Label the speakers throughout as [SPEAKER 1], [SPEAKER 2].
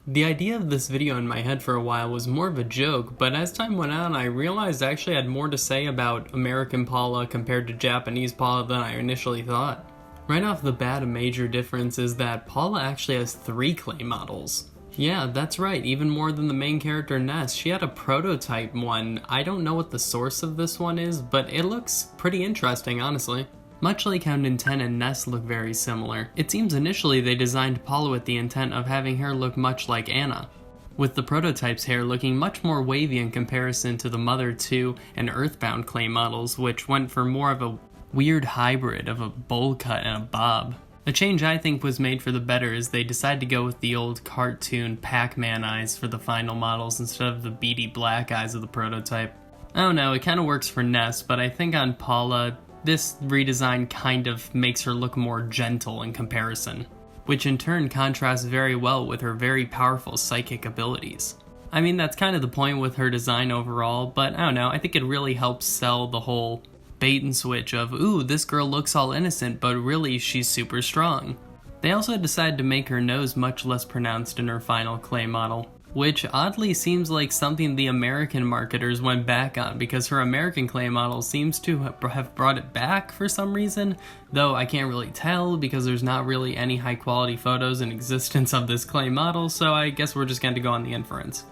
[SPEAKER 1] The idea of this video in my head for a while was more of a joke, but as time went on I realized I actually had more to say about American Paula compared to Japanese Paula than I initially thought. Right off the bat, a major difference is that Paula actually has 3 clay models. Yeah, that's right, even more than the main character Ness. She had a prototype one. I don't know what the source of this one is, but it looks pretty interesting, honestly. Much like how Ninten and Ness look very similar, it seems initially they designed Paula with the intent of having her look much like Anna, with the prototype's hair looking much more wavy in comparison to the Mother 2 and EarthBound clay models, which went for more of a weird hybrid of a bowl cut and a bob. A change I think was made for the better is they decided to go with the old cartoon Pac-Man eyes for the final models instead of the beady black eyes of the prototype. I don't know, it kind of works for Ness, but I think on Paula, this redesign kind of makes her look more gentle in comparison, which in turn contrasts very well with her very powerful psychic abilities. I mean, that's kind of the point with her design overall, but I don't know, I think it really helps sell the whole bait and switch of, ooh, this girl looks all innocent, but really she's super strong. They also decided to make her nose much less pronounced in her final clay model, which oddly seems like something the American marketers went back on, because her American clay model seems to have brought it back for some reason, though I can't really tell because there's not really any high quality photos in existence of this clay model, so I guess we're just going to go on the inference.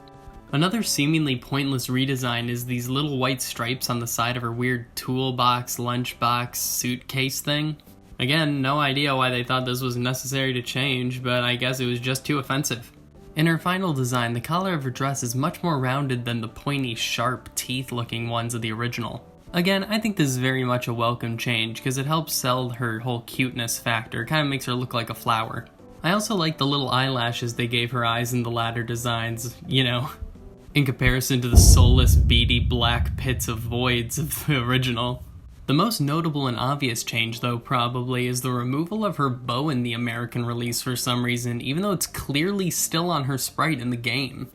[SPEAKER 1] Another seemingly pointless redesign is these little white stripes on the side of her weird toolbox, lunchbox, suitcase thing. Again, no idea why they thought this was necessary to change, but I guess it was just too offensive. In her final design, the collar of her dress is much more rounded than the pointy, sharp, teeth-looking ones of the original. Again, I think this is very much a welcome change, because it helps sell her whole cuteness factor, kind of makes her look like a flower. I also like the little eyelashes they gave her eyes in the latter designs, you know, in comparison to the soulless, beady black pits of voids of the original. The most notable and obvious change, though, probably, is the removal of her bow in the American release for some reason, even though it's clearly still on her sprite in the game.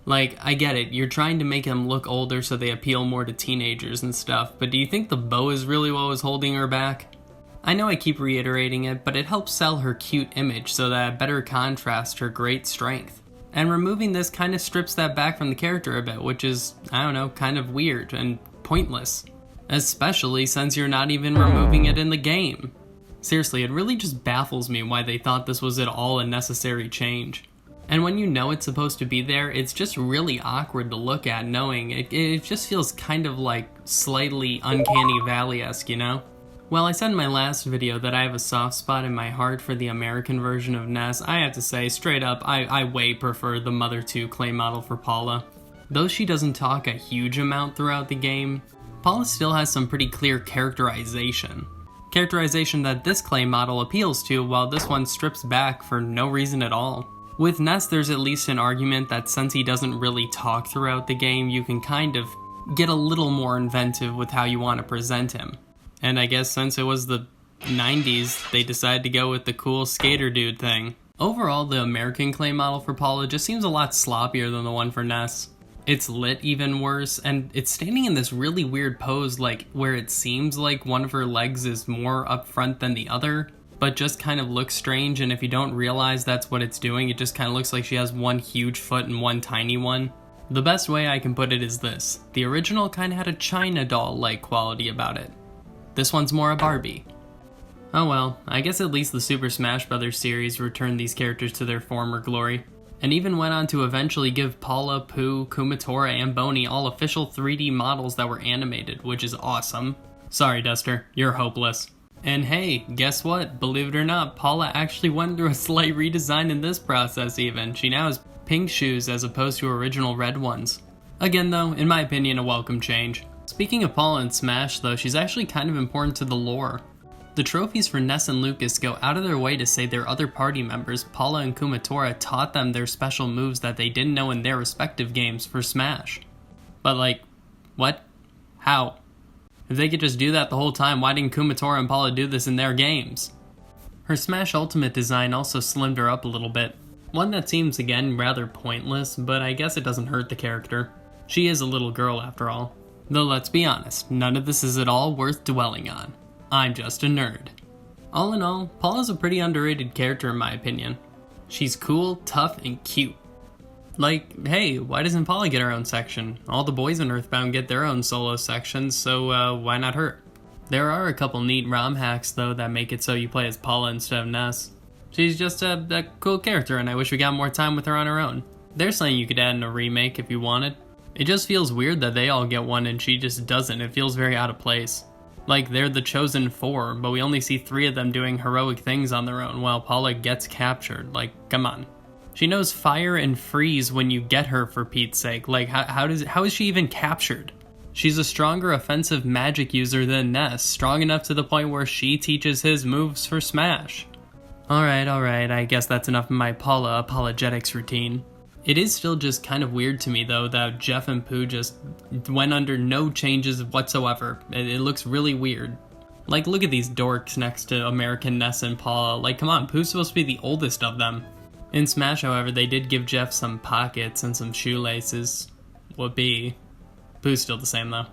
[SPEAKER 1] Like, I get it, you're trying to make them look older so they appeal more to teenagers and stuff, but do you think the bow is really what was holding her back? I know I keep reiterating it, but it helps sell her cute image so that it better contrasts her great strength. And removing this kind of strips that back from the character a bit, which is, I don't know, kind of weird and pointless. Especially since you're not even removing it in the game. Seriously, it really just baffles me why they thought this was at all a necessary change. And when you know it's supposed to be there, it's just really awkward to look at knowing it just feels kind of like slightly Uncanny Valley-esque, you know? Well, I said in my last video that I have a soft spot in my heart for the American version of Ness. I have to say, straight up, I way prefer the Mother 2 clay model for Paula. Though she doesn't talk a huge amount throughout the game, Paula still has some pretty clear characterization. Characterization that this clay model appeals to, while this one strips back for no reason at all. With Ness, there's at least an argument that since he doesn't really talk throughout the game, you can kind of get a little more inventive with how you want to present him. And I guess since it was the 90s, they decided to go with the cool skater dude thing. Overall, the American clay model for Paula just seems a lot sloppier than the one for Ness. It's lit even worse, and it's standing in this really weird pose, like where it seems like one of her legs is more up front than the other, but just kind of looks strange, and if you don't realize that's what it's doing, it just kind of looks like she has one huge foot and one tiny one. The best way I can put it is this: the original kind of had a China doll-like quality about it. This one's more a Barbie. Oh well, I guess at least the Super Smash Bros. Series returned these characters to their former glory, and even went on to eventually give Paula, Pooh, Kumatora, and Boney all official 3D models that were animated, which is awesome. Sorry Duster, you're hopeless. And hey, guess what? Believe it or not, Paula actually went through a slight redesign in this process even. She now has pink shoes as opposed to original red ones. Again though, in my opinion, a welcome change. Speaking of Paula in Smash though, she's actually kind of important to the lore. The trophies for Ness and Lucas go out of their way to say their other party members, Paula and Kumatora, taught them their special moves that they didn't know in their respective games for Smash. But like, what? How? If they could just do that the whole time, why didn't Kumatora and Paula do this in their games? Her Smash Ultimate design also slimmed her up a little bit. One that seems again rather pointless, but I guess it doesn't hurt the character. She is a little girl after all. Though let's be honest, none of this is at all worth dwelling on. I'm just a nerd. All in all, Paula's a pretty underrated character in my opinion. She's cool, tough, and cute. Like, hey, why doesn't Paula get her own section? All the boys in EarthBound get their own solo sections, so why not her? There are a couple neat ROM hacks, though, that make it so you play as Paula instead of Ness. She's just a cool character, and I wish we got more time with her on her own. There's something you could add in a remake if you wanted. It just feels weird that they all get one and she just doesn't. It feels very out of place. Like, they're the chosen four, but we only see 3 of them doing heroic things on their own while Paula gets captured. Like, come on. She knows fire and freeze when you get her, for Pete's sake. Like, how is she even captured? She's a stronger offensive magic user than Ness, strong enough to the point where she teaches his moves for Smash. Alright, I guess that's enough of my Paula apologetics routine. It is still just kind of weird to me, though, that Jeff and Pooh just went under no changes whatsoever. It looks really weird. Like, look at these dorks next to American Ness and Paula. Like, come on, Pooh's supposed to be the oldest of them. In Smash, however, they did give Jeff some pockets and some shoelaces. Whoopee. Pooh's still the same, though.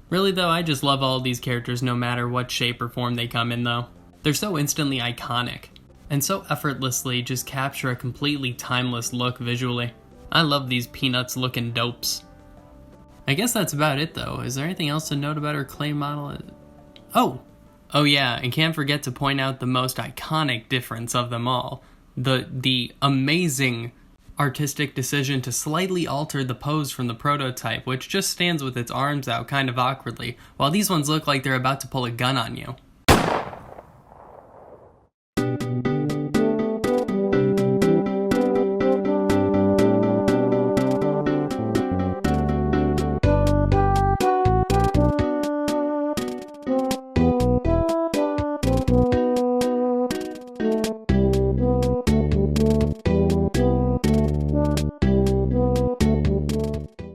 [SPEAKER 1] Really, though, I just love all these characters no matter what shape or form they come in, though. They're so instantly iconic, and so effortlessly just capture a completely timeless look visually. I love these Peanuts-looking dopes. I guess that's about it, though. Is there anything else to note about her clay model? Oh yeah, and can't forget to point out the most iconic difference of them all. The amazing artistic decision to slightly alter the pose from the prototype, which just stands with its arms out kind of awkwardly, while these ones look like they're about to pull a gun on you.